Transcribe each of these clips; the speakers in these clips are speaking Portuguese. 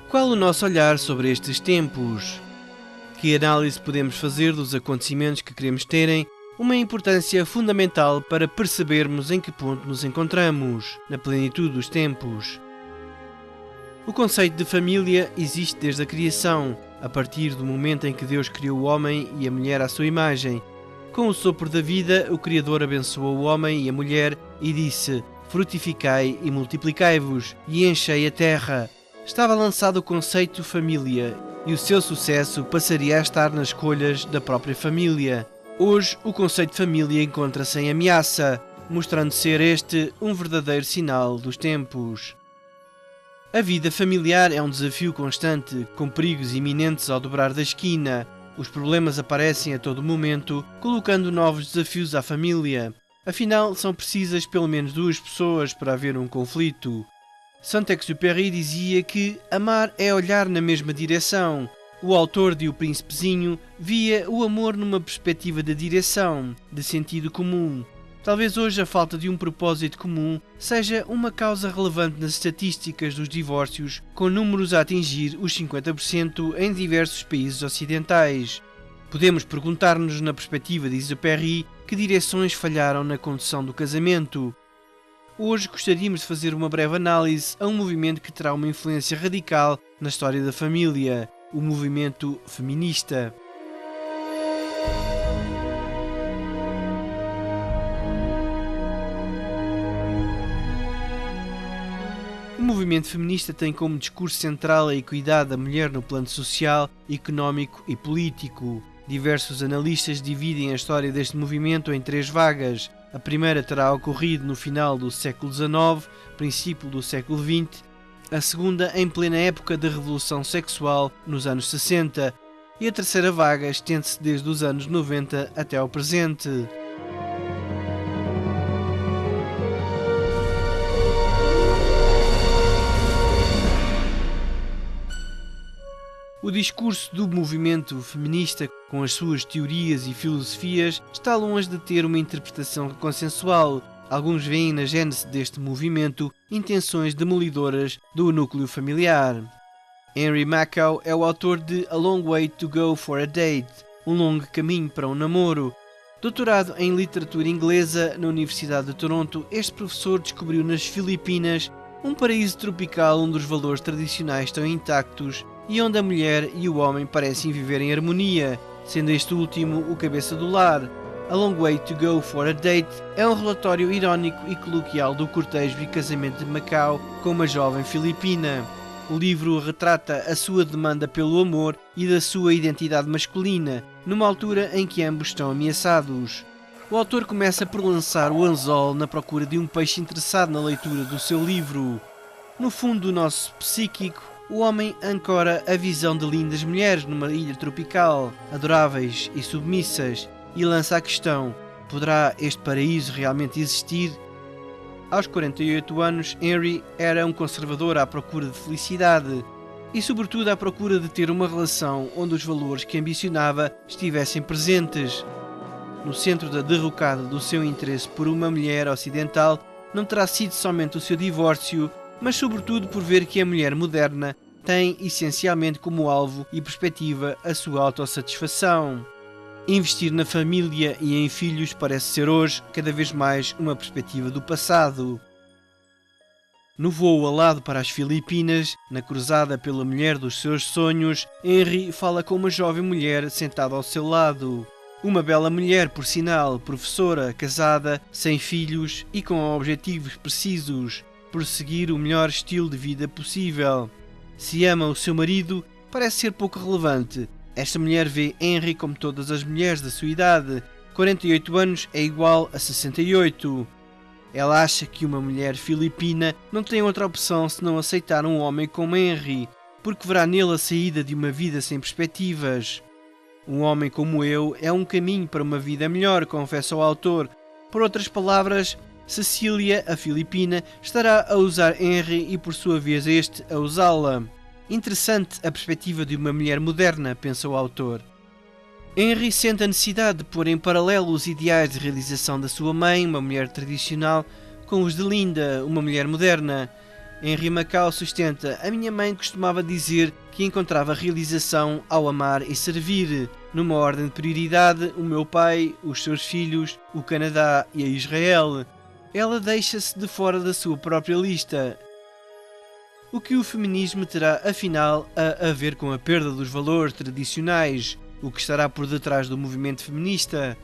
Qual o nosso olhar sobre estes tempos? Que análise podemos fazer dos acontecimentos que queremos terem uma importância fundamental para percebermos em que ponto nos encontramos, na plenitude dos tempos? O conceito de família existe desde a criação, a partir do momento em que Deus criou o homem e a mulher à sua imagem. Com o sopro da vida, o Criador abençoou o homem e a mulher e disse: frutificai e multiplicai-vos, e enchei a terra. Estava lançado o conceito família, e o seu sucesso passaria a estar nas escolhas da própria família. Hoje, o conceito de família encontra-se em ameaça, mostrando ser este um verdadeiro sinal dos tempos. A vida familiar é um desafio constante, com perigos iminentes ao dobrar da esquina. Os problemas aparecem a todo momento, colocando novos desafios à família. Afinal, são precisas pelo menos 2 pessoas para haver um conflito. Saint-Exupéry dizia que amar é olhar na mesma direção. O autor de O Príncipezinho via o amor numa perspectiva de direção, de sentido comum. Talvez hoje a falta de um propósito comum seja uma causa relevante nas estatísticas dos divórcios, com números a atingir os 50% em diversos países ocidentais. Podemos perguntar-nos, na perspectiva de Exupéry, que direções falharam na condução do casamento. Hoje gostaríamos de fazer uma breve análise a um movimento que terá uma influência radical na história da família, o movimento feminista. O movimento feminista tem como discurso central a equidade da mulher no plano social, económico e político. Diversos analistas dividem a história deste movimento em 3 vagas. A primeira terá ocorrido no final do século XIX, princípio do século XX, a segunda em plena época da Revolução Sexual, nos anos 60, e a terceira vaga estende-se desde os anos 90 até ao presente. O discurso do movimento feminista, com as suas teorias e filosofias, está longe de ter uma interpretação consensual. Alguns veem na gênese deste movimento intenções demolidoras do núcleo familiar. Henry Makow é o autor de A Long Way to Go for a Date, um longo caminho para um namoro. Doutorado em literatura inglesa na Universidade de Toronto, este professor descobriu nas Filipinas um paraíso tropical onde os valores tradicionais estão intactos e onde a mulher e o homem parecem viver em harmonia, sendo este último o cabeça do lar. A Long Way to Go for a Date é um relatório irónico e coloquial do cortejo e casamento de Macau com uma jovem filipina. O livro retrata a sua demanda pelo amor e da sua identidade masculina, numa altura em que ambos estão ameaçados. O autor começa por lançar o anzol na procura de um peixe interessado na leitura do seu livro. No fundo do nosso psíquico, o homem ancora a visão de lindas mulheres numa ilha tropical, adoráveis e submissas, e lança a questão: poderá este paraíso realmente existir? Aos 48 anos, Henry era um conservador à procura de felicidade e, sobretudo, à procura de ter uma relação onde os valores que ambicionava estivessem presentes. No centro da derrocada do seu interesse por uma mulher ocidental não terá sido somente o seu divórcio, mas sobretudo por ver que a mulher moderna tem essencialmente como alvo e perspectiva a sua autossatisfação. Investir na família e em filhos parece ser hoje cada vez mais uma perspectiva do passado. No voo alado para as Filipinas, na cruzada pela mulher dos seus sonhos, Henry fala com uma jovem mulher sentada ao seu lado. Uma bela mulher, por sinal, professora, casada, sem filhos e com objetivos precisos: prosseguir o melhor estilo de vida possível. Se ama o seu marido, parece ser pouco relevante. Esta mulher vê Henry como todas as mulheres da sua idade. 48 anos é igual a 68. Ela acha que uma mulher filipina não tem outra opção senão aceitar um homem como Henry, porque verá nele a saída de uma vida sem perspectivas. Um homem como eu é um caminho para uma vida melhor, confessa o autor. Por outras palavras, Cecília, a filipina, estará a usar Henry e por sua vez este a usá-la. Interessante a perspectiva de uma mulher moderna, pensa o autor. Henry sente a necessidade de pôr em paralelo os ideais de realização da sua mãe, uma mulher tradicional, com os de Linda, uma mulher moderna. Henry Macau sustenta: a minha mãe costumava dizer que encontrava realização ao amar e servir. Numa ordem de prioridade, o meu pai, os seus filhos, o Canadá e a Israel. Ela deixa-se de fora da sua própria lista. O que o feminismo terá, afinal, a ver com a perda dos valores tradicionais? O que estará por detrás do movimento feminista?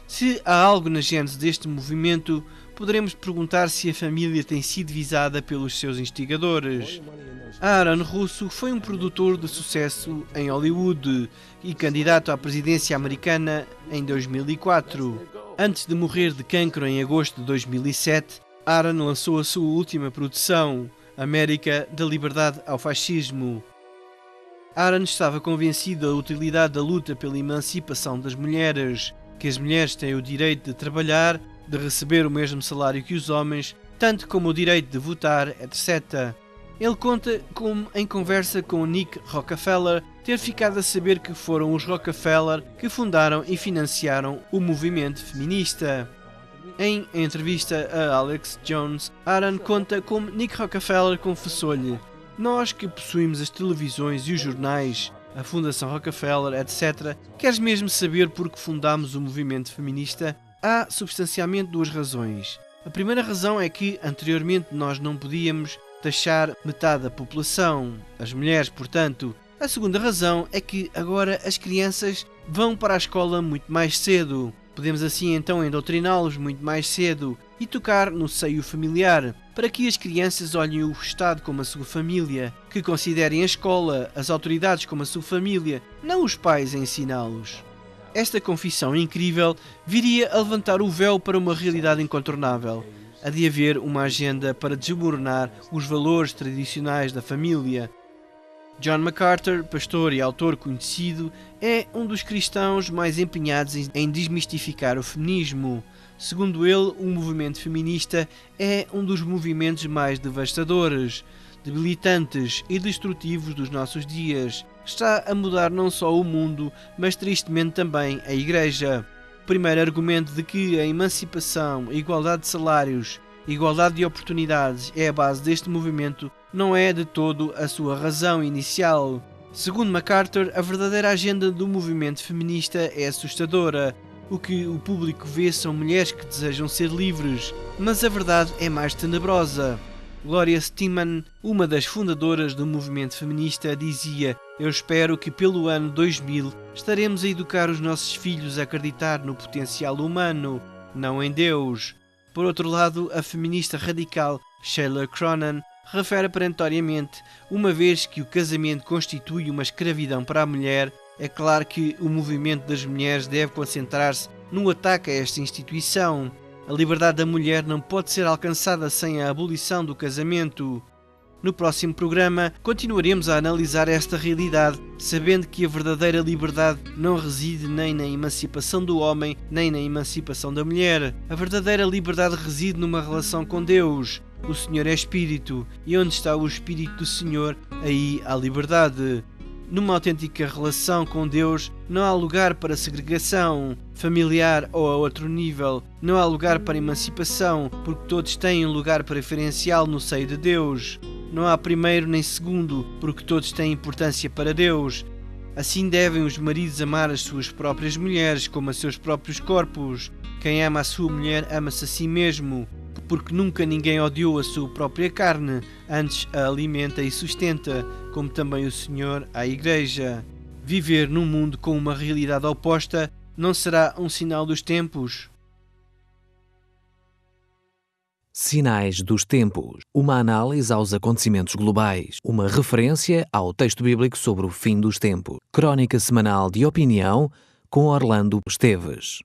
Se há algo na gênese deste movimento, poderemos perguntar se a família tem sido visada pelos seus instigadores. Aaron Russo foi um produtor de sucesso em Hollywood e candidato à presidência americana em 2004. Antes de morrer de cancro em agosto de 2007, Aaron lançou a sua última produção, América, da Liberdade ao Fascismo. Aaron estava convencido da utilidade da luta pela emancipação das mulheres, que as mulheres têm o direito de trabalhar, de receber o mesmo salário que os homens, tanto como o direito de votar, etc. Ele conta como, em conversa com Nick Rockefeller, ter ficado a saber que foram os Rockefeller que fundaram e financiaram o movimento feminista. Em entrevista a Alex Jones, Aaron conta como Nick Rockefeller confessou-lhe: nós que possuímos as televisões e os jornais, a Fundação Rockefeller, etc., queres mesmo saber por que fundámos o movimento feminista? Há substancialmente duas razões. A primeira razão é que, anteriormente, nós não podíamos taxar metade da população, as mulheres, portanto. A segunda razão é que agora as crianças vão para a escola muito mais cedo. Podemos assim então endoctriná-los muito mais cedo e tocar no seio familiar, para que as crianças olhem o Estado como a sua família, que considerem a escola, as autoridades como a sua família, não os pais a ensiná-los. Esta confissão incrível viria a levantar o véu para uma realidade incontornável. Há de haver uma agenda para desmoronar os valores tradicionais da família. John MacArthur, pastor e autor conhecido, é um dos cristãos mais empenhados em desmistificar o feminismo. Segundo ele, o movimento feminista é um dos movimentos mais devastadores, debilitantes e destrutivos dos nossos dias. Está a mudar não só o mundo, mas tristemente também a Igreja. O primeiro argumento de que a emancipação, a igualdade de salários, a igualdade de oportunidades é a base deste movimento não é de todo a sua razão inicial. Segundo MacArthur, a verdadeira agenda do movimento feminista é assustadora. O que o público vê são mulheres que desejam ser livres, mas a verdade é mais tenebrosa. Gloria Steinem, uma das fundadoras do movimento feminista, dizia: eu espero que pelo ano 2000 estaremos a educar os nossos filhos a acreditar no potencial humano, não em Deus. Por outro lado, a feminista radical Sheila Cronin refere perentoriamente: uma vez que o casamento constitui uma escravidão para a mulher, é claro que o movimento das mulheres deve concentrar-se no ataque a esta instituição. A liberdade da mulher não pode ser alcançada sem a abolição do casamento. No próximo programa, continuaremos a analisar esta realidade, sabendo que a verdadeira liberdade não reside nem na emancipação do homem, nem na emancipação da mulher. A verdadeira liberdade reside numa relação com Deus. O Senhor é Espírito, e onde está o Espírito do Senhor, aí há liberdade. Numa autêntica relação com Deus, não há lugar para segregação familiar ou a outro nível. Não há lugar para emancipação, porque todos têm um lugar preferencial no seio de Deus. Não há primeiro nem segundo, porque todos têm importância para Deus. Assim devem os maridos amar as suas próprias mulheres como a seus próprios corpos. Quem ama a sua mulher ama-se a si mesmo, porque nunca ninguém odiou a sua própria carne, antes a alimenta e sustenta, como também o Senhor à Igreja. Viver num mundo com uma realidade oposta não será um sinal dos tempos? Sinais dos tempos. Uma análise aos acontecimentos globais. Uma referência ao texto bíblico sobre o fim dos tempos. Crónica semanal de opinião com Orlando Esteves.